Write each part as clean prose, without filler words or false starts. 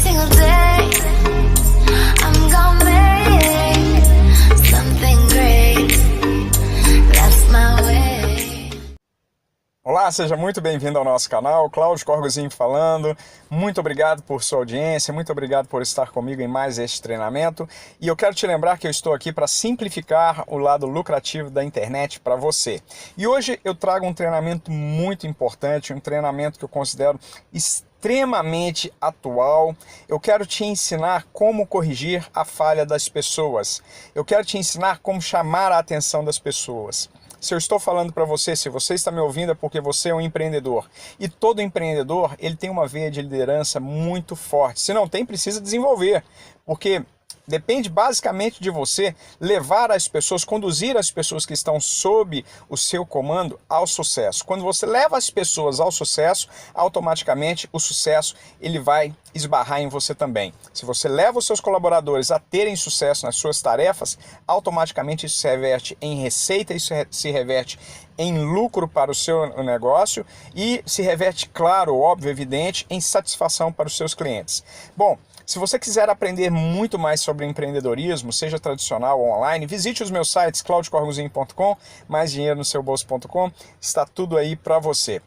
single day I'm gonna make something great. That's my way. Olá, seja muito bem-vindo ao nosso canal, Cláudio Corgozinho falando. Muito obrigado por sua audiência, muito obrigado por estar comigo em mais este treinamento. E eu quero te lembrar que eu estou aqui para simplificar o lado lucrativo da internet para você. E hoje eu trago um treinamento muito importante, um treinamento que eu considero extremamente atual. Eu quero te ensinar como corrigir a falha das pessoas. Eu quero te ensinar como chamar a atenção das pessoas. Se eu estou falando para você, se você está me ouvindo é porque você é um empreendedor. E todo empreendedor, ele tem uma veia de liderança muito forte. Se não tem, precisa desenvolver. Porque depende basicamente de você levar as pessoas, conduzir as pessoas que estão sob o seu comando ao sucesso. Quando você leva as pessoas ao sucesso, automaticamente o sucesso ele vai esbarrar em você também. Se você leva os seus colaboradores a terem sucesso nas suas tarefas, automaticamente isso se reverte em receita, isso se reverte em lucro para o seu negócio e se reverte, claro, óbvio, evidente, em satisfação para os seus clientes. Bom, se você quiser aprender muito mais sobre empreendedorismo, seja tradicional ou online, visite os meus sites claudiocorgozinho.com, maisdinheironoseubolso.com, está tudo aí para você.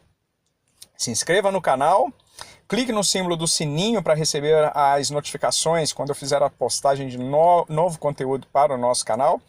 Se inscreva no canal, clique no símbolo do sininho para receber as notificações quando eu fizer a postagem de novo conteúdo para o nosso canal.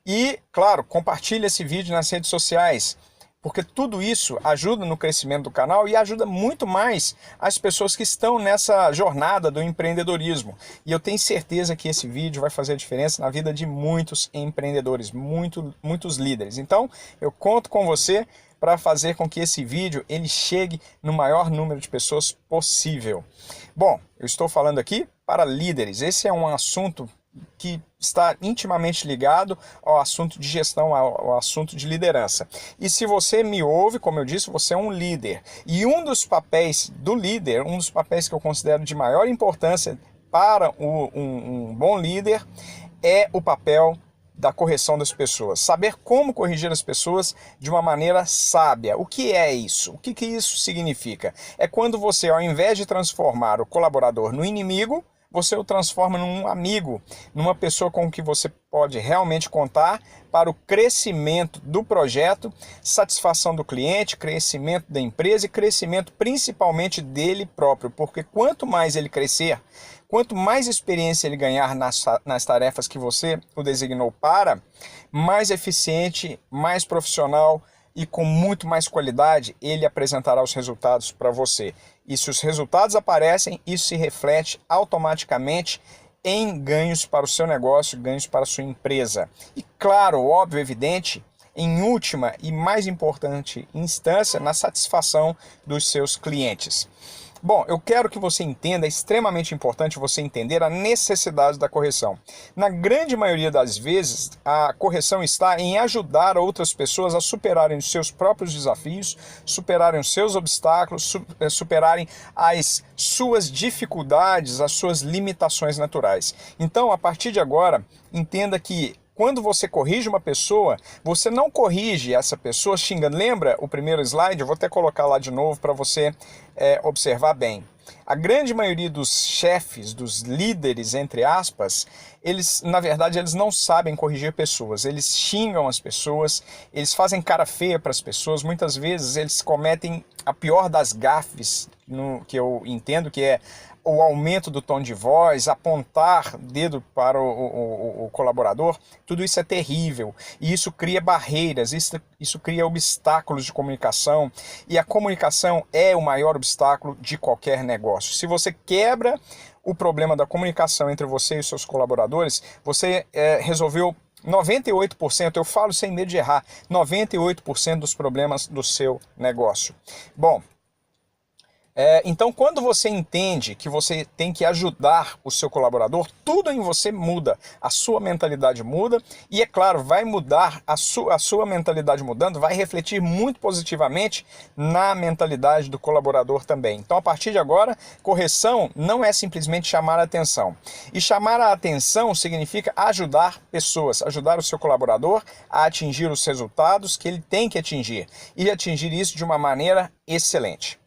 E, claro, compartilhe esse vídeo nas redes sociais, porque tudo isso ajuda no crescimento do canal e ajuda muito mais as pessoas que estão nessa jornada do empreendedorismo. E eu tenho certeza que esse vídeo vai fazer a diferença na vida de muitos empreendedores, muitos líderes. Então, eu conto com você para fazer com que esse vídeo ele chegue no maior número de pessoas possível. Bom, eu estou falando aqui para líderes. Esse é um assunto que está intimamente ligado ao assunto de gestão, ao assunto de liderança. E se você me ouve, como eu disse, você é um líder. E um dos papéis do líder, um dos papéis que eu considero de maior importância para um bom líder, é o papel da correção das pessoas. Saber como corrigir as pessoas de uma maneira sábia. O que é isso? O que isso significa? É quando você, ao invés de transformar o colaborador no inimigo, você o transforma num amigo, numa pessoa com que você pode realmente contar para o crescimento do projeto, satisfação do cliente, crescimento da empresa e crescimento principalmente dele próprio, porque quanto mais ele crescer, quanto mais experiência ele ganhar nas tarefas que você o designou para, mais eficiente, mais profissional e com muito mais qualidade ele apresentará os resultados para você. E se os resultados aparecem, isso se reflete automaticamente em ganhos para o seu negócio, ganhos para a sua empresa. E claro, óbvio, evidente, em última e mais importante instância, na satisfação dos seus clientes. Bom, eu quero que você entenda, é extremamente importante você entender a necessidade da correção. Na grande maioria das vezes, a correção está em ajudar outras pessoas a superarem os seus próprios desafios, superarem os seus obstáculos, superarem as suas dificuldades, as suas limitações naturais. Então, a partir de agora, entenda que quando você corrige uma pessoa, você não corrige essa pessoa xingando. Lembra o primeiro slide? Eu vou até colocar lá de novo para você observar bem. A grande maioria dos chefes, dos líderes, entre aspas, eles, na verdade, eles não sabem corrigir pessoas. Eles xingam as pessoas, eles fazem cara feia para as pessoas. Muitas vezes eles cometem a pior das gafes, que eu entendo que é o aumento do tom de voz, apontar dedo para o colaborador. Tudo isso é terrível e isso cria barreiras, isso cria obstáculos de comunicação, e a comunicação é o maior obstáculo de qualquer negócio. Se você quebra o problema da comunicação entre você e os seus colaboradores, você resolveu 98%, eu falo sem medo de errar, 98% dos problemas do seu negócio. Bom, então, quando você entende que você tem que ajudar o seu colaborador, tudo em você muda, a sua mentalidade muda e, é claro, vai mudar, a sua mentalidade mudando, vai refletir muito positivamente na mentalidade do colaborador também. Então, a partir de agora, correção não é simplesmente chamar a atenção. E chamar a atenção significa ajudar pessoas, ajudar o seu colaborador a atingir os resultados que ele tem que atingir e atingir isso de uma maneira excelente.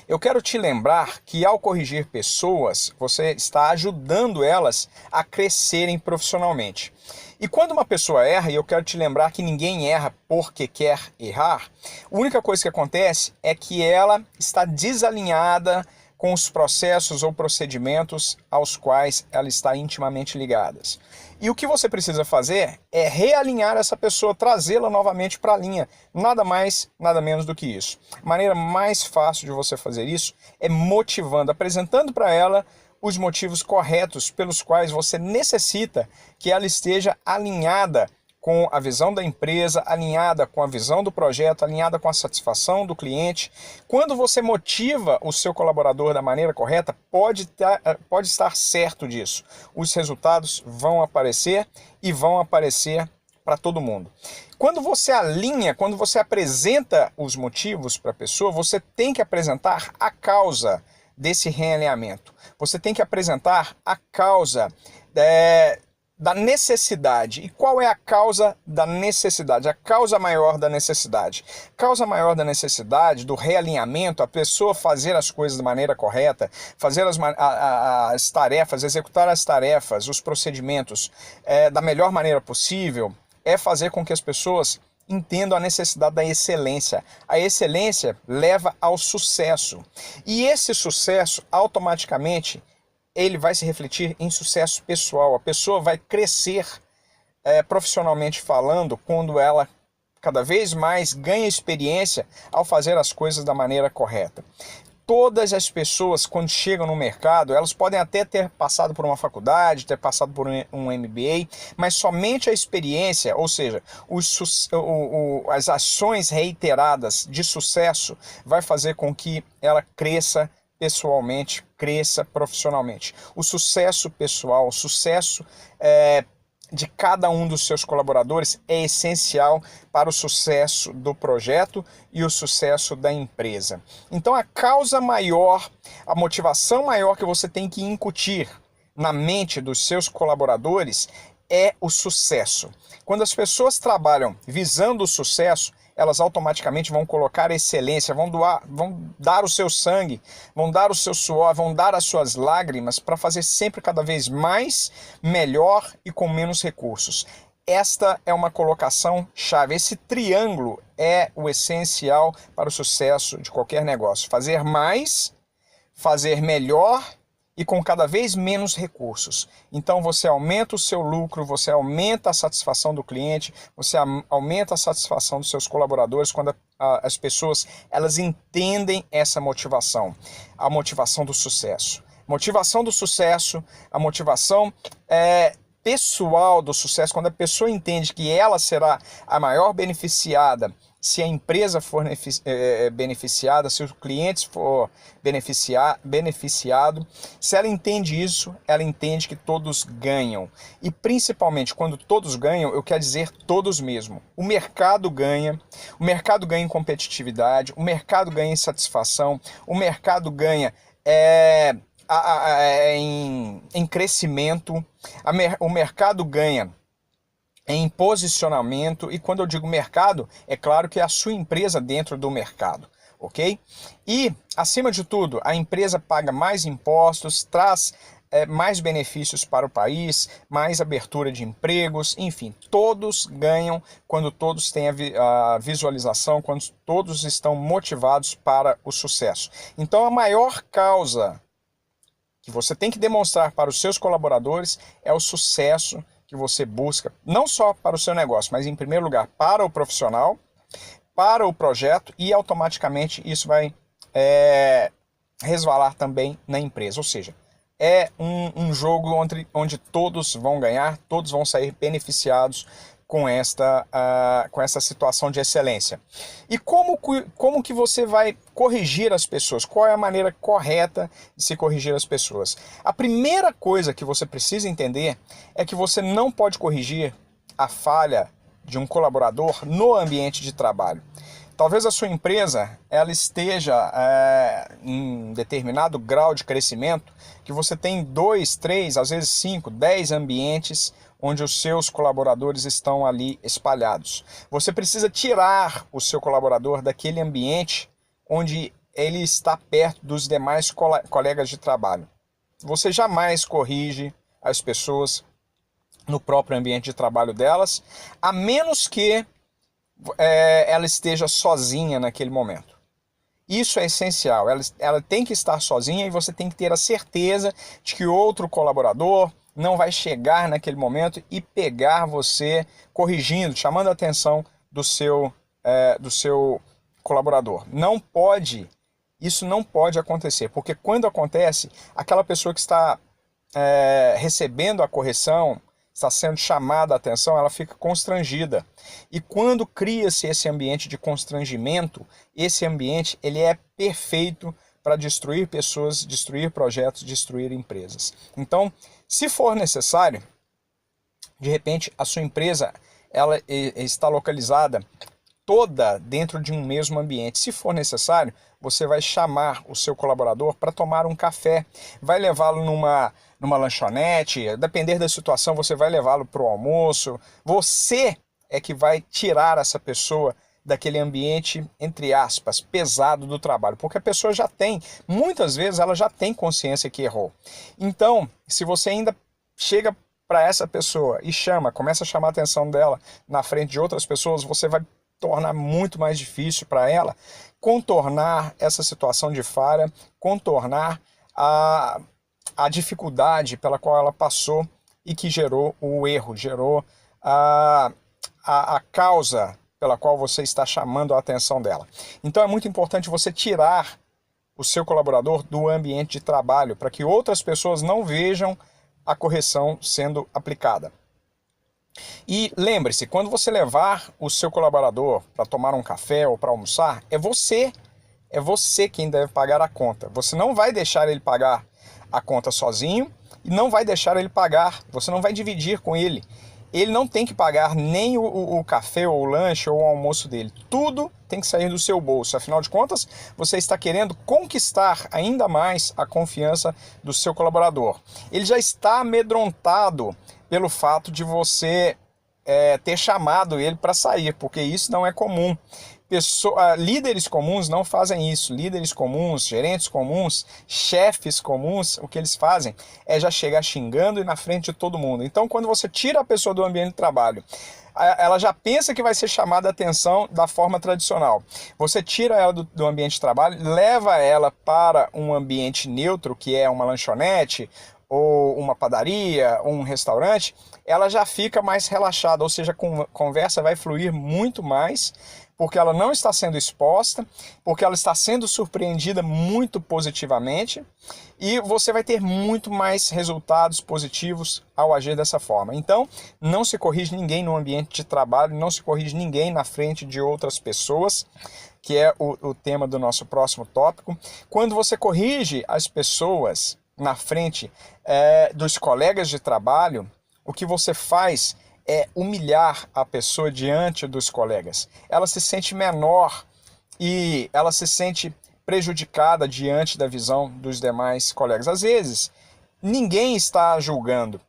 Eu quero te lembrar que ao corrigir pessoas, você está ajudando elas a crescerem profissionalmente. E quando uma pessoa erra, e eu quero te lembrar que ninguém erra porque quer errar, a única coisa que acontece é que ela está desalinhada com os processos ou procedimentos aos quais ela está intimamente ligada. E o que você precisa fazer é realinhar essa pessoa, trazê-la novamente para a linha. Nada mais, nada menos do que isso. A maneira mais fácil de você fazer isso é motivando, apresentando para ela os motivos corretos pelos quais você necessita que ela esteja alinhada com a visão da empresa, alinhada com a visão do projeto, alinhada com a satisfação do cliente. Quando você motiva o seu colaborador da maneira correta, pode estar certo disso. Os resultados vão aparecer e vão aparecer para todo mundo. Quando você alinha, quando você apresenta os motivos para a pessoa, você tem que apresentar a causa desse realinhamento. Você tem que apresentar a causa da necessidade. E qual é a causa da necessidade? A causa maior da necessidade. Causa maior da necessidade, do realinhamento, a pessoa fazer as coisas da maneira correta, fazer as tarefas, executar as tarefas, os procedimentos da melhor maneira possível, é fazer com que as pessoas entendam a necessidade da excelência. A excelência leva ao sucesso. E esse sucesso, automaticamente, ele vai se refletir em sucesso pessoal. A pessoa vai crescer profissionalmente falando quando ela cada vez mais ganha experiência ao fazer as coisas da maneira correta. Todas as pessoas, quando chegam no mercado, elas podem até ter passado por uma faculdade, ter passado por um MBA, mas somente a experiência, ou seja, as ações reiteradas de sucesso vai fazer com que ela cresça pessoalmente, cresça profissionalmente. O sucesso pessoal, o sucesso de cada um dos seus colaboradores é essencial para o sucesso do projeto e o sucesso da empresa. Então a causa maior, a motivação maior que você tem que incutir na mente dos seus colaboradores é o sucesso. Quando as pessoas trabalham visando o sucesso, elas automaticamente vão colocar excelência, vão dar o seu sangue, vão dar o seu suor, vão dar as suas lágrimas para fazer sempre cada vez mais, melhor e com menos recursos. Esta é uma colocação chave. Esse triângulo é o essencial para o sucesso de qualquer negócio. Fazer mais, fazer melhor e com cada vez menos recursos. Então você aumenta o seu lucro, você aumenta a satisfação do cliente, você aumenta a satisfação dos seus colaboradores quando as pessoas elas entendem essa motivação, a motivação do sucesso. Motivação do sucesso, a motivação pessoal do sucesso, quando a pessoa entende que ela será a maior beneficiada se a empresa for beneficiada, se os clientes for beneficiado, se ela entende isso, ela entende que todos ganham. E principalmente quando todos ganham, eu quero dizer todos mesmo. O mercado ganha em competitividade, o mercado ganha em satisfação, o mercado ganha em crescimento, o mercado ganha em posicionamento, e quando eu digo mercado, é claro que é a sua empresa dentro do mercado, ok? E, acima de tudo, a empresa paga mais impostos, traz mais benefícios para o país, mais abertura de empregos, enfim, todos ganham quando todos têm a visualização, quando todos estão motivados para o sucesso. Então, a maior causa que você tem que demonstrar para os seus colaboradores é o sucesso que você busca, não só para o seu negócio, mas em primeiro lugar para o profissional, para o projeto, e automaticamente isso vai resvalar também na empresa. Ou seja, é um jogo onde todos vão ganhar, todos vão sair beneficiados com essa situação de excelência. E como que você vai corrigir as pessoas? Qual é a maneira correta de se corrigir as pessoas? A primeira coisa que você precisa entender é que você não pode corrigir a falha de um colaborador no ambiente de trabalho. Talvez a sua empresa ela esteja em determinado grau de crescimento que você tem 2, 3, às vezes 5, 10 ambientes onde os seus colaboradores estão ali espalhados. Você precisa tirar o seu colaborador daquele ambiente onde ele está perto dos demais colegas de trabalho. Você jamais corrige as pessoas no próprio ambiente de trabalho delas, a menos que ela esteja sozinha naquele momento. Isso é essencial, ela tem que estar sozinha e você tem que ter a certeza de que outro colaborador não vai chegar naquele momento e pegar você corrigindo, chamando a atenção do seu colaborador. Isso não pode acontecer, porque quando acontece, aquela pessoa que está recebendo a correção, está sendo chamada a atenção, ela fica constrangida. E quando cria-se esse ambiente de constrangimento, esse ambiente ele é perfeito para destruir pessoas, destruir projetos, destruir empresas. Então, se for necessário, de repente a sua empresa ela está localizada toda dentro de um mesmo ambiente. Se for necessário, você vai chamar o seu colaborador para tomar um café, vai levá-lo numa lanchonete, depender da situação, você vai levá-lo para o almoço. Você é que vai tirar essa pessoa daquele ambiente, entre aspas, pesado do trabalho, porque a pessoa já tem, muitas vezes ela já tem consciência que errou. Então, se você ainda chega para essa pessoa e começa a chamar a atenção dela na frente de outras pessoas, você vai tornar muito mais difícil para ela contornar essa situação de falha, contornar a dificuldade pela qual ela passou e que gerou o erro, gerou a causa pela qual você está chamando a atenção dela. Então é muito importante você tirar o seu colaborador do ambiente de trabalho para que outras pessoas não vejam a correção sendo aplicada. E lembre-se, quando você levar o seu colaborador para tomar um café ou para almoçar, é você quem deve pagar a conta. Você não vai deixar ele pagar a conta sozinho e não vai deixar ele pagar, você não vai dividir com ele. Ele não tem que pagar nem o café ou o lanche ou o almoço dele. Tudo tem que sair do seu bolso. Afinal de contas, você está querendo conquistar ainda mais a confiança do seu colaborador. Ele já está amedrontado pelo fato de você ter chamado ele para sair, porque isso não é comum. Líderes comuns não fazem isso. Líderes comuns, gerentes comuns, chefes comuns, o que eles fazem é já chegar xingando e na frente de todo mundo. Então, quando você tira a pessoa do ambiente de trabalho, ela já pensa que vai ser chamada a atenção da forma tradicional. Você tira ela do ambiente de trabalho, leva ela para um ambiente neutro, que é uma lanchonete, ou uma padaria, ou um restaurante, ela já fica mais relaxada, ou seja, a conversa vai fluir muito mais, porque ela não está sendo exposta, porque ela está sendo surpreendida muito positivamente, e você vai ter muito mais resultados positivos ao agir dessa forma. Então, não se corrige ninguém no ambiente de trabalho, não se corrige ninguém na frente de outras pessoas, que é o tema do nosso próximo tópico. Quando você corrige as pessoas na frente dos colegas de trabalho, o que você faz é humilhar a pessoa diante dos colegas. Ela se sente menor e ela se sente prejudicada diante da visão dos demais colegas. Às vezes, ninguém está julgando,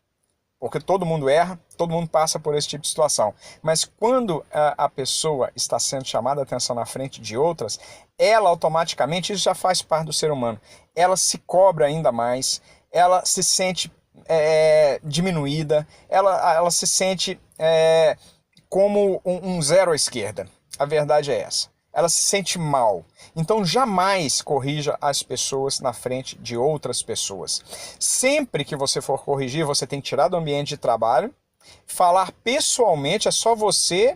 porque todo mundo erra, todo mundo passa por esse tipo de situação. Mas quando a pessoa está sendo chamada a atenção na frente de outras, ela automaticamente, isso já faz parte do ser humano, ela se cobra ainda mais, ela se sente diminuída, ela se sente como um zero à esquerda. A verdade é essa. Ela se sente mal. Então jamais corrija as pessoas na frente de outras pessoas. Sempre que você for corrigir, você tem que tirar do ambiente de trabalho, falar pessoalmente, é só você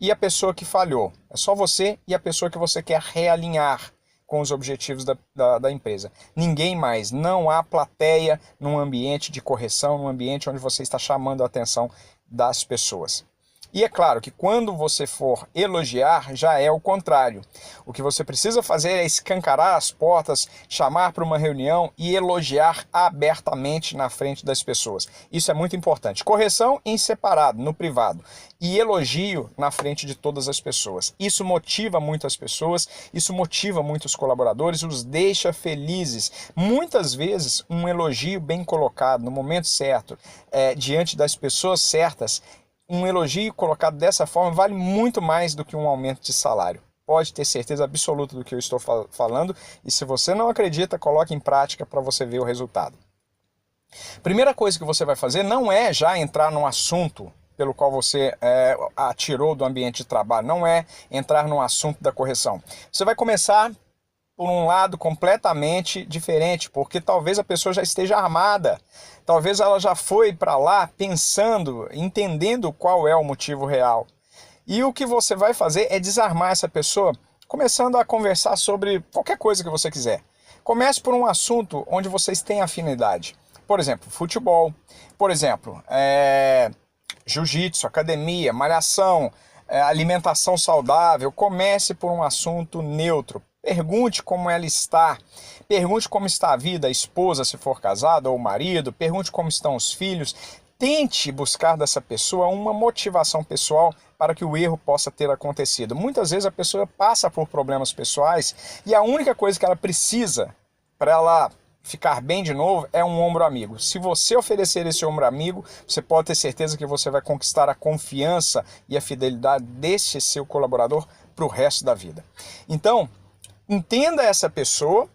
e a pessoa que falhou. É só você e a pessoa que você quer realinhar com os objetivos da empresa. Ninguém mais. Não há plateia num ambiente de correção, num ambiente onde você está chamando a atenção das pessoas. E é claro que quando você for elogiar, já é o contrário. O que você precisa fazer é escancarar as portas, chamar para uma reunião e elogiar abertamente na frente das pessoas. Isso é muito importante. Correção em separado, no privado. E elogio na frente de todas as pessoas. Isso motiva muito as pessoas, isso motiva muitos colaboradores, os deixa felizes. Muitas vezes, um elogio bem colocado, no momento certo, diante das pessoas certas, um elogio colocado dessa forma vale muito mais do que um aumento de salário. pode ter certeza absoluta do que eu estou falando, e se você não acredita, coloque em prática para você ver o resultado. Primeira coisa que você vai fazer não é já entrar num assunto pelo qual você atirou do ambiente de trabalho, não é entrar no assunto da correção. Você vai começar por um lado completamente diferente, porque talvez a pessoa já esteja armada, talvez ela já foi para lá pensando, entendendo qual é o motivo real. E o que você vai fazer é desarmar essa pessoa, começando a conversar sobre qualquer coisa que você quiser. Comece por um assunto onde vocês têm afinidade. Por exemplo, futebol, por exemplo, jiu-jitsu, academia, malhação, alimentação saudável. Comece por um assunto neutro. Pergunte como ela está. Pergunte como está a vida, a esposa, se for casada, ou o marido. Pergunte como estão os filhos. Tente buscar dessa pessoa uma motivação pessoal para que o erro possa ter acontecido. Muitas vezes a pessoa passa por problemas pessoais e a única coisa que ela precisa para ela ficar bem de novo é um ombro amigo. Se você oferecer esse ombro amigo, você pode ter certeza que você vai conquistar a confiança e a fidelidade desse seu colaborador para o resto da vida. Então, entenda essa pessoa,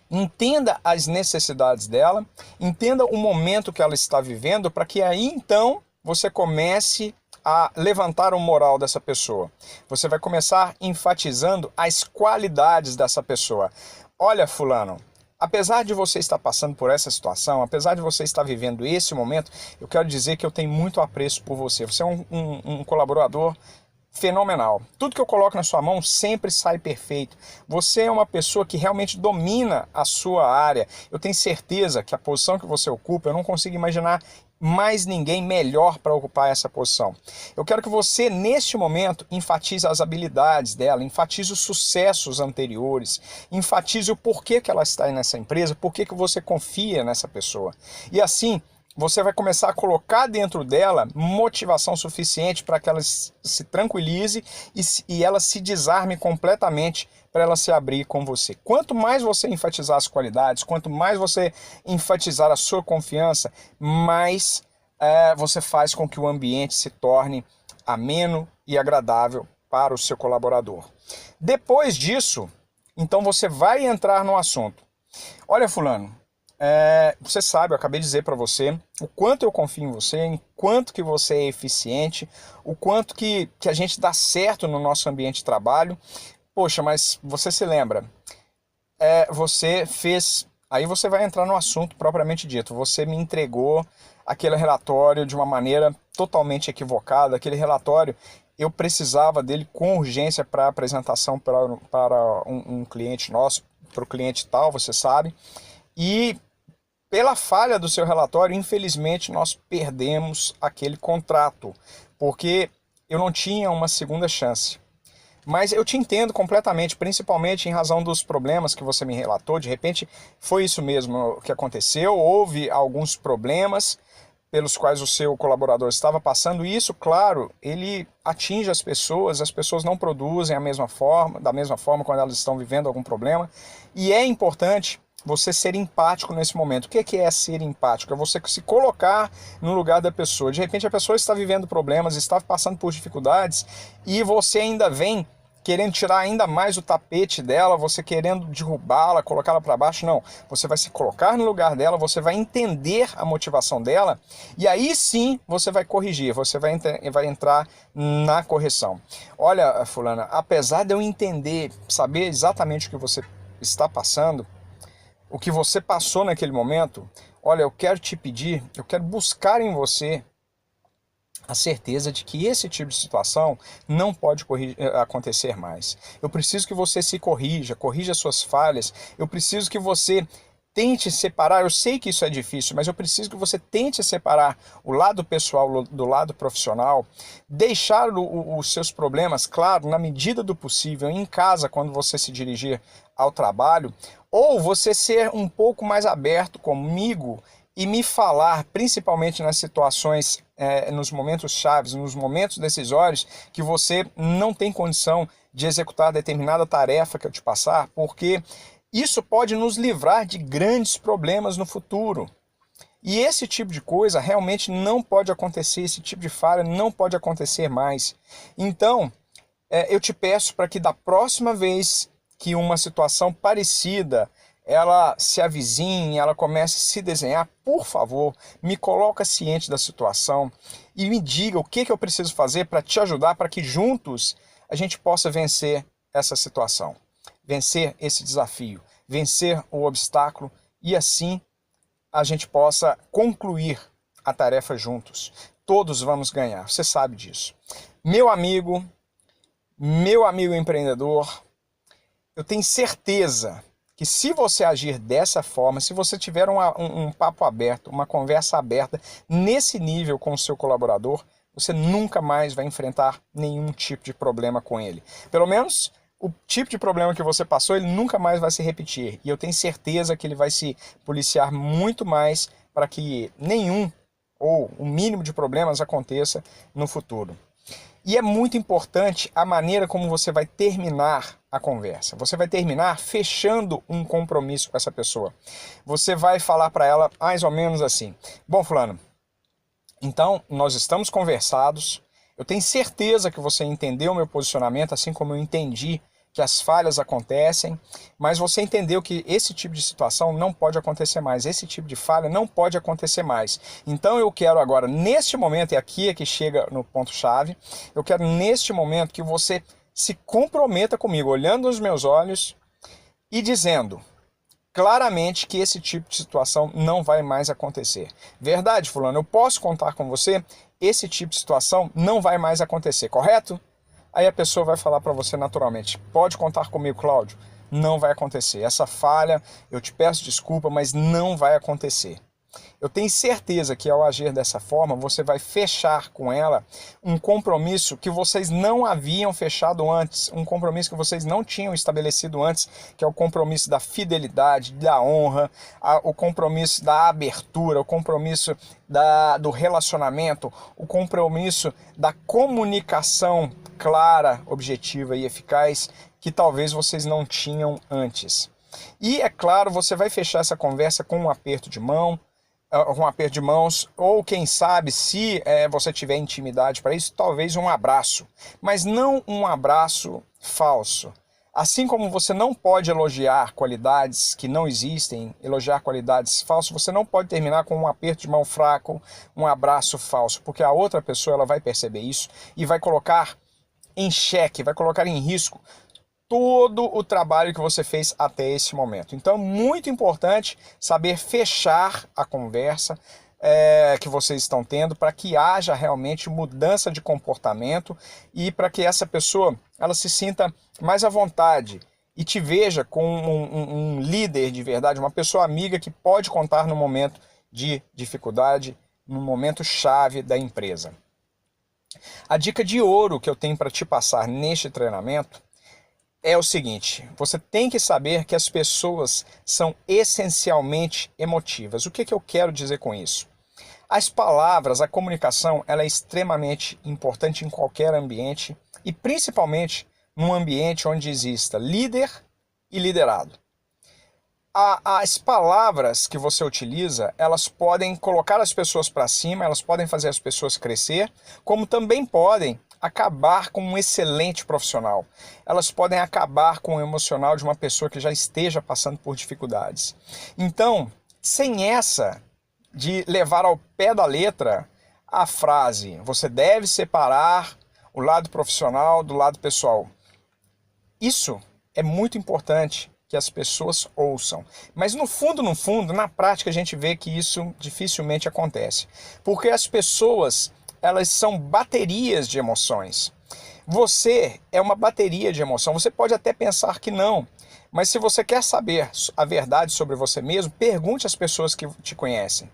entenda as necessidades dela, entenda o momento que ela está vivendo, para que aí então você comece a levantar o moral dessa pessoa. Você vai começar enfatizando as qualidades dessa pessoa. Olha, fulano, apesar de você estar passando por essa situação, apesar de você estar vivendo esse momento, eu quero dizer que eu tenho muito apreço por você. Você é um colaborador fenomenal. Tudo que eu coloco na sua mão sempre sai perfeito. Você é uma pessoa que realmente domina a sua área. Eu tenho certeza que a posição que você ocupa, eu não consigo imaginar mais ninguém melhor para ocupar essa posição. Eu quero que você, neste momento, enfatize as habilidades dela, enfatize os sucessos anteriores, enfatize o porquê que ela está aí nessa empresa, porquê que você confia nessa pessoa. E assim, você vai começar a colocar dentro dela motivação suficiente para que ela se tranquilize e ela se desarme completamente para ela se abrir com você. Quanto mais você enfatizar as qualidades, quanto mais você enfatizar a sua confiança, mais você faz com que o ambiente se torne ameno e agradável para o seu colaborador. Depois disso, então você vai entrar no assunto. Olha, fulano, você sabe, eu acabei de dizer para você o quanto eu confio em você, em quanto que você é eficiente, o quanto que a gente dá certo no nosso ambiente de trabalho. Poxa, mas você se lembra, você fez... Aí você vai entrar no assunto propriamente dito. Você me entregou aquele relatório de uma maneira totalmente equivocada. Aquele relatório, eu precisava dele com urgência para apresentação para um cliente nosso, para o cliente tal, você sabe. E pela falha do seu relatório, infelizmente, nós perdemos aquele contrato, porque eu não tinha uma segunda chance. Mas eu te entendo completamente, principalmente em razão dos problemas que você me relatou. De repente, foi isso mesmo que aconteceu. Houve alguns problemas pelos quais o seu colaborador estava passando. E isso, claro, ele atinge as pessoas não produzem da mesma forma quando elas estão vivendo algum problema. E é importante você ser empático nesse momento. O que é ser empático? É você se colocar no lugar da pessoa. De repente a pessoa está vivendo problemas, está passando por dificuldades e você ainda vem querendo tirar ainda mais o tapete dela, você querendo derrubá-la, colocá-la para baixo. Não, você vai se colocar no lugar dela, você vai entender a motivação dela e aí sim você vai corrigir, você vai entrar na correção. Olha, fulana, apesar de eu entender, saber exatamente o que você está passando, o que você passou naquele momento, olha, eu quero te pedir, eu quero buscar em você a certeza de que esse tipo de situação não pode acontecer mais. Eu preciso que você se corrija suas falhas, eu preciso que você tente separar, eu sei que isso é difícil, mas eu preciso que você tente separar o lado pessoal do lado profissional, deixar os seus problemas, claro, na medida do possível, em casa, quando você se dirigir ao trabalho, ou você ser um pouco mais aberto comigo e me falar, principalmente nas situações, nos momentos chaves, nos momentos decisórios, que você não tem condição de executar determinada tarefa que eu te passar, porque isso pode nos livrar de grandes problemas no futuro. E esse tipo de coisa realmente não pode acontecer, esse tipo de falha não pode acontecer mais. Então, eu te peço para que da próxima vez que uma situação parecida ela se avizinhe, ela comece a se desenhar, por favor, me coloca ciente da situação e me diga o que eu preciso fazer para te ajudar, para que juntos a gente possa vencer essa situação, vencer esse desafio, vencer o obstáculo e assim a gente possa concluir a tarefa juntos. Todos vamos ganhar, você sabe disso. Meu amigo empreendedor, eu tenho certeza que se você agir dessa forma, se você tiver um papo aberto, uma conversa aberta nesse nível com o seu colaborador, você nunca mais vai enfrentar nenhum tipo de problema com ele. Pelo menos o tipo de problema que você passou, ele nunca mais vai se repetir. E eu tenho certeza que ele vai se policiar muito mais para que nenhum ou o mínimo de problemas aconteça no futuro. E é muito importante a maneira como você vai terminar a conversa. Você vai terminar fechando um compromisso com essa pessoa. Você vai falar para ela mais ou menos assim: bom, fulano, então nós estamos conversados, eu tenho certeza que você entendeu o meu posicionamento, assim como eu entendi que as falhas acontecem, mas você entendeu que esse tipo de situação não pode acontecer mais, esse tipo de falha não pode acontecer mais. Então eu quero agora, neste momento, e aqui é que chega no ponto-chave, eu quero neste momento que você se comprometa comigo, olhando nos meus olhos e dizendo claramente que esse tipo de situação não vai mais acontecer. Verdade, fulano, eu posso contar com você? Esse tipo de situação não vai mais acontecer, correto? Aí a pessoa vai falar para você naturalmente: pode contar comigo, Cláudio. Não vai acontecer. Essa falha, eu te peço desculpa, mas não vai acontecer. Eu tenho certeza que ao agir dessa forma, você vai fechar com ela um compromisso que vocês não haviam fechado antes, um compromisso que vocês não tinham estabelecido antes, que é o compromisso da fidelidade, da honra, o compromisso da abertura, o compromisso do relacionamento, o compromisso da comunicação clara, objetiva e eficaz, que talvez vocês não tinham antes. E, é claro, você vai fechar essa conversa com um aperto de mão, ou quem sabe, se você tiver intimidade para isso, talvez um abraço, mas não um abraço falso. Assim como você não pode elogiar qualidades que não existem, elogiar qualidades falsas, você não pode terminar com um aperto de mão fraco, um abraço falso, porque a outra pessoa ela vai perceber isso e vai colocar em xeque, vai colocar em risco todo o trabalho que você fez até esse momento. Então é muito importante saber fechar a conversa que vocês estão tendo para que haja realmente mudança de comportamento e para que essa pessoa ela se sinta mais à vontade e te veja como um líder de verdade, uma pessoa amiga que pode contar no momento de dificuldade, no momento chave da empresa. A dica de ouro que eu tenho para te passar neste treinamento é o seguinte: você tem que saber que as pessoas são essencialmente emotivas. O que eu quero dizer com isso? As palavras, a comunicação, ela é extremamente importante em qualquer ambiente e principalmente num ambiente onde exista líder e liderado. As palavras que você utiliza, elas podem colocar as pessoas para cima, elas podem fazer as pessoas crescer, como também podem acabar com um excelente profissional. Elas podem acabar com o emocional de uma pessoa que já esteja passando por dificuldades. Então, sem essa de levar ao pé da letra a frase, você deve separar o lado profissional do lado pessoal. Isso é muito importante que as pessoas ouçam. Mas no fundo, na prática, a gente vê que isso dificilmente acontece. Porque as pessoas, elas são baterias de emoções. Você é uma bateria de emoção. Você pode até pensar que não. Mas se você quer saber a verdade sobre você mesmo, pergunte às pessoas que te conhecem.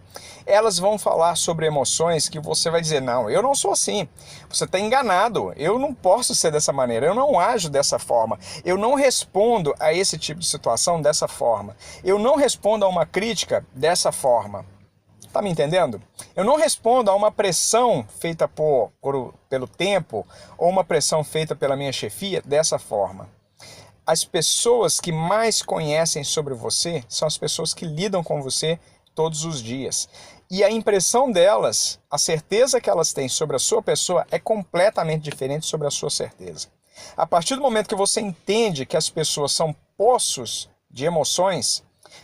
Elas vão falar sobre emoções que você vai dizer: não, eu não sou assim. Você está enganado. Eu não posso ser dessa maneira. Eu não ajo dessa forma. Eu não respondo a esse tipo de situação dessa forma. Eu não respondo a uma crítica dessa forma. Tá me entendendo? Eu não respondo a uma pressão feita pelo tempo ou uma pressão feita pela minha chefia dessa forma. As pessoas que mais conhecem sobre você são as pessoas que lidam com você todos os dias. E a impressão delas, a certeza que elas têm sobre a sua pessoa é completamente diferente sobre a sua certeza. A partir do momento que você entende que as pessoas são poços de emoções,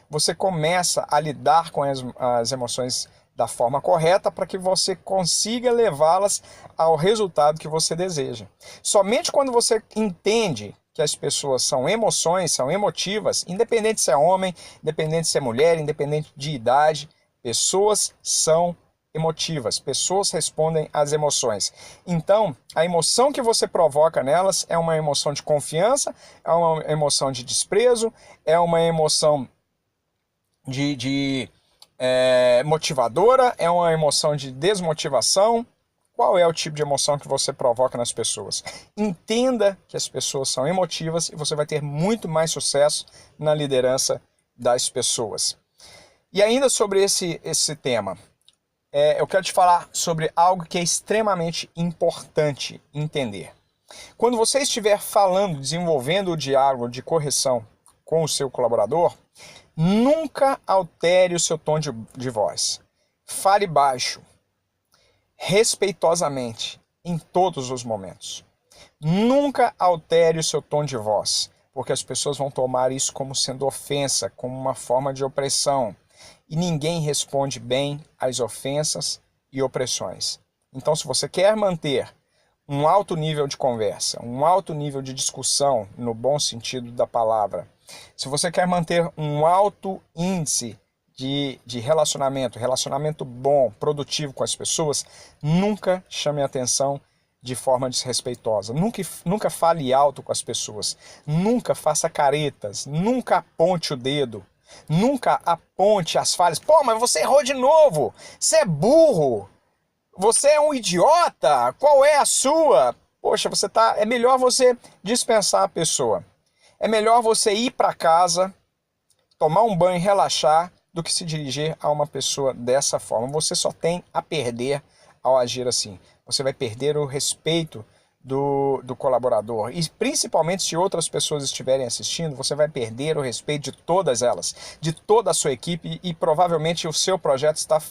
você começa a lidar com as emoções da forma correta para que você consiga levá-las ao resultado que você deseja. Somente quando você entende que as pessoas são emoções, são emotivas, independente se é homem, independente se é mulher, independente de idade, pessoas são emotivas, pessoas respondem às emoções. Então, a emoção que você provoca nelas é uma emoção de confiança, é uma emoção de desprezo, é uma emoção motivadora, é uma emoção de desmotivação. Qual é o tipo de emoção que você provoca nas pessoas? Entenda que as pessoas são emotivas e você vai ter muito mais sucesso na liderança das pessoas. E ainda sobre esse tema, eu quero te falar sobre algo que é extremamente importante entender. Quando você estiver falando, desenvolvendo o diálogo de correção com o seu colaborador, nunca altere o seu tom de voz. Fale baixo, respeitosamente, em todos os momentos. Nunca altere o seu tom de voz, porque as pessoas vão tomar isso como sendo ofensa, como uma forma de opressão. E ninguém responde bem às ofensas e opressões. Então, se você quer manter um alto nível de conversa, um alto nível de discussão, no bom sentido da palavra, se você quer manter um alto índice de relacionamento bom, produtivo com as pessoas, nunca chame a atenção de forma desrespeitosa. Nunca fale alto com as pessoas. Nunca faça caretas. Nunca aponte o dedo. Nunca aponte as falhas. Pô, mas você errou de novo. Você é burro. Você é um idiota. Qual é a sua? Poxa, é melhor você dispensar a pessoa. É melhor você ir para casa, tomar um banho, relaxar, do que se dirigir a uma pessoa dessa forma. Você só tem a perder ao agir assim. Você vai perder o respeito do colaborador. E principalmente se outras pessoas estiverem assistindo, você vai perder o respeito de todas elas, de toda a sua equipe, e provavelmente o seu projeto está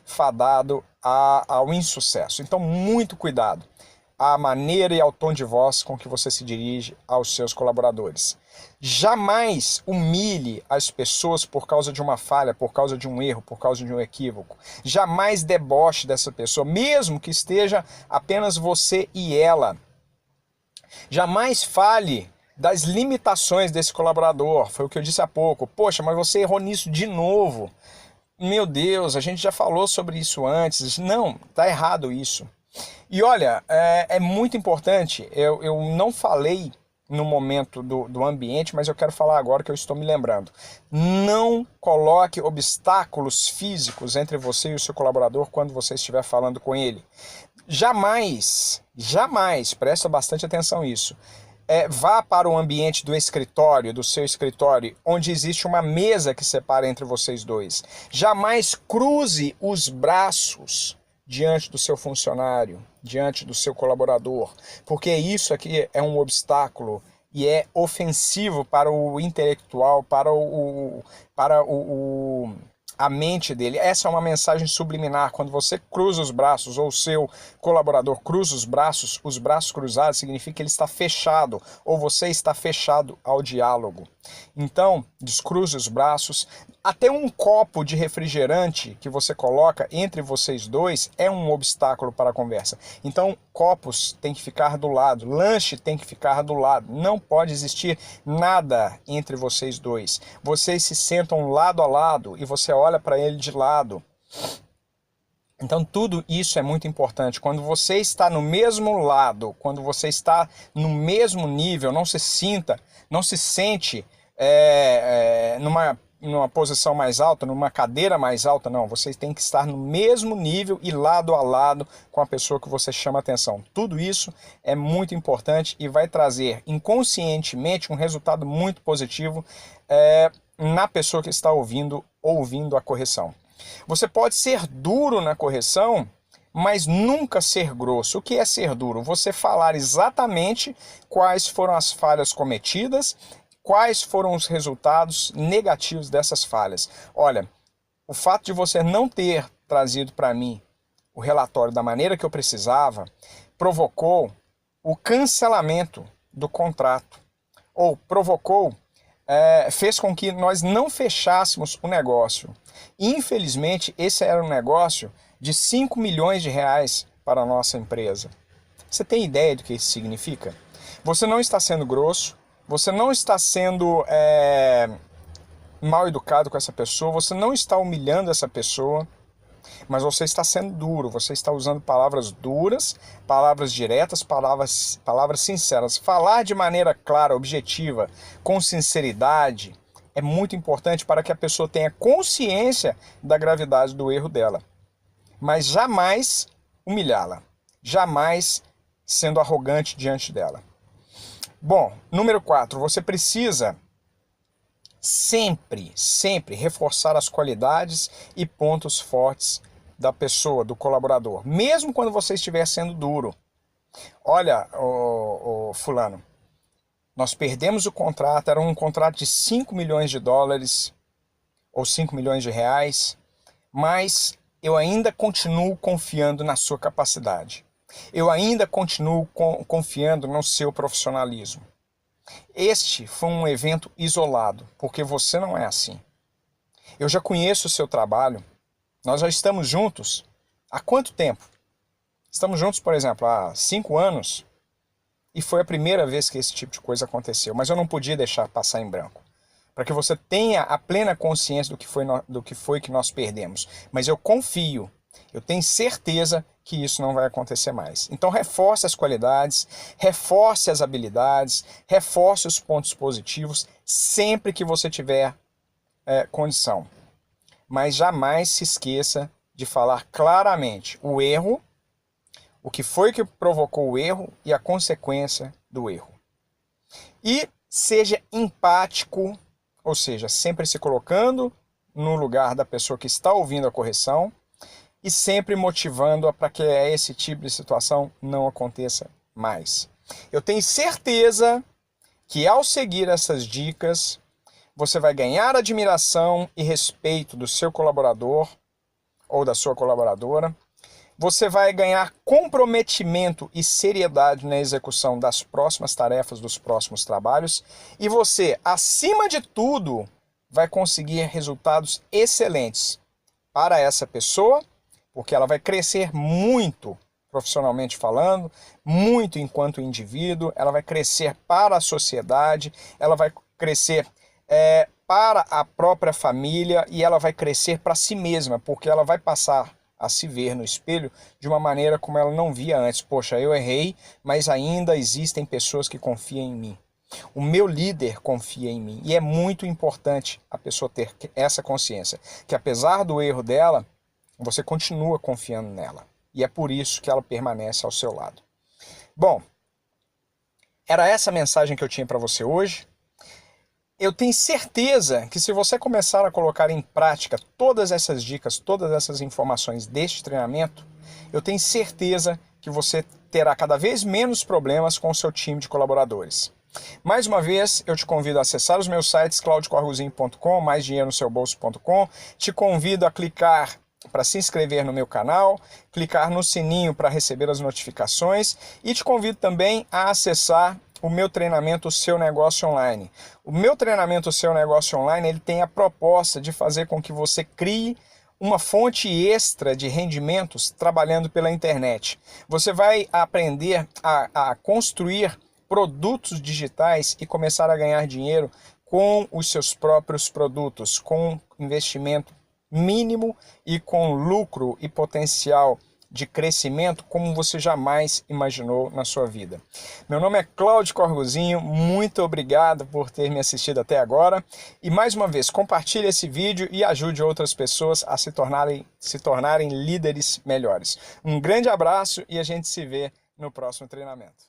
fadado ao insucesso. Então, muito cuidado à maneira e ao tom de voz com que você se dirige aos seus colaboradores. Jamais humilhe as pessoas por causa de uma falha, por causa de um erro, por causa de um equívoco. Jamais deboche dessa pessoa, mesmo que esteja apenas você e ela. Jamais fale das limitações desse colaborador. Foi o que eu disse há pouco. Poxa, mas você errou nisso de novo. Meu Deus, a gente já falou sobre isso antes. Não, está errado isso. E olha, é muito importante, eu não falei no momento do ambiente, mas eu quero falar agora que eu estou me lembrando. Não coloque obstáculos físicos entre você e o seu colaborador quando você estiver falando com ele. Jamais, presta bastante atenção nisso. Vá para o ambiente do escritório, do seu escritório, onde existe uma mesa que separa entre vocês dois. Jamais cruze os braços diante do seu funcionário, diante do seu colaborador, porque isso aqui é um obstáculo e é ofensivo para o intelectual, para a mente dele. Essa é uma mensagem subliminar. Quando você cruza os braços, ou o seu colaborador cruza os braços cruzados significa que ele está fechado, ou você está fechado ao diálogo. Então, descruze os braços. Até um copo de refrigerante que você coloca entre vocês dois é um obstáculo para a conversa. Então, copos tem que ficar do lado, lanche tem que ficar do lado. Não pode existir nada entre vocês dois. Vocês se sentam lado a lado e você olha para ele de lado. Então, tudo isso é muito importante. Quando você está no mesmo lado, quando você está no mesmo nível, não se sente numa posição mais alta, numa cadeira mais alta, não. Você tem que estar no mesmo nível e lado a lado com a pessoa que você chama atenção. Tudo isso é muito importante e vai trazer inconscientemente um resultado muito positivo na pessoa que está ouvindo a correção. Você pode ser duro na correção, mas nunca ser grosso. O que é ser duro? Você falar exatamente quais foram as falhas cometidas, quais foram os resultados negativos dessas falhas. Olha, o fato de você não ter trazido para mim o relatório da maneira que eu precisava provocou o cancelamento do contrato, ou provocou, fez com que nós não fechássemos o negócio. Infelizmente, esse era um negócio de 5 milhões de reais para a nossa empresa. Você tem ideia do que isso significa? Você não está sendo grosso, você não está sendo mal educado com essa pessoa, você não está humilhando essa pessoa, mas você está sendo duro, você está usando palavras duras, palavras diretas, palavras sinceras. Falar de maneira clara, objetiva, com sinceridade, é muito importante para que a pessoa tenha consciência da gravidade do erro dela. Mas jamais humilhá-la, jamais sendo arrogante diante dela. Bom, número 4, você precisa sempre reforçar as qualidades e pontos fortes da pessoa, do colaborador, mesmo quando você estiver sendo duro. Olha, fulano, nós perdemos o contrato, era um contrato de 5 milhões de dólares ou 5 milhões de reais, mas eu ainda continuo confiando na sua capacidade. Eu ainda continuo confiando no seu profissionalismo. Este foi um evento isolado, porque você não é assim. Eu já conheço o seu trabalho, nós já estamos juntos. Há quanto tempo? Estamos juntos, por exemplo, há 5 anos, e foi a primeira vez que esse tipo de coisa aconteceu, mas eu não podia deixar passar em branco, para que você tenha a plena consciência do que foi que nós perdemos. Mas eu confio, eu tenho certeza que isso não vai acontecer mais. Então reforce as qualidades, reforce as habilidades, reforce os pontos positivos sempre que você tiver condição. Mas jamais se esqueça de falar claramente o erro, o que foi que provocou o erro e a consequência do erro. E seja empático, ou seja, sempre se colocando no lugar da pessoa que está ouvindo a correção, e sempre motivando-a para que esse tipo de situação não aconteça mais. Eu tenho certeza que ao seguir essas dicas, você vai ganhar admiração e respeito do seu colaborador ou da sua colaboradora. Você vai ganhar comprometimento e seriedade na execução das próximas tarefas, dos próximos trabalhos. E você, acima de tudo, vai conseguir resultados excelentes para essa pessoa, porque ela vai crescer muito profissionalmente falando, muito enquanto indivíduo, ela vai crescer para a sociedade, ela vai crescer para a própria família e ela vai crescer para si mesma, porque ela vai passar a se ver no espelho de uma maneira como ela não via antes. Poxa, eu errei, mas ainda existem pessoas que confiam em mim. O meu líder confia em mim. E é muito importante a pessoa ter essa consciência, que apesar do erro dela, você continua confiando nela. E é por isso que ela permanece ao seu lado. Bom, era essa a mensagem que eu tinha para você hoje. Eu tenho certeza que se você começar a colocar em prática todas essas dicas, todas essas informações deste treinamento, eu tenho certeza que você terá cada vez menos problemas com o seu time de colaboradores. Mais uma vez, eu te convido a acessar os meus sites claudiocorgozinho.com, maisdinheironoseubolso.com, te convido a clicar para se inscrever no meu canal, clicar no sininho para receber as notificações e te convido também a acessar o meu treinamento O Seu Negócio Online. O meu treinamento O Seu Negócio Online ele tem a proposta de fazer com que você crie uma fonte extra de rendimentos trabalhando pela internet. Você vai aprender a construir produtos digitais e começar a ganhar dinheiro com os seus próprios produtos, com investimento mínimo e com lucro e potencial de crescimento como você jamais imaginou na sua vida. Meu nome é Cláudio Corgozinho, muito obrigado por ter me assistido até agora e mais uma vez compartilhe esse vídeo e ajude outras pessoas a se tornarem líderes melhores. Um grande abraço e a gente se vê no próximo treinamento.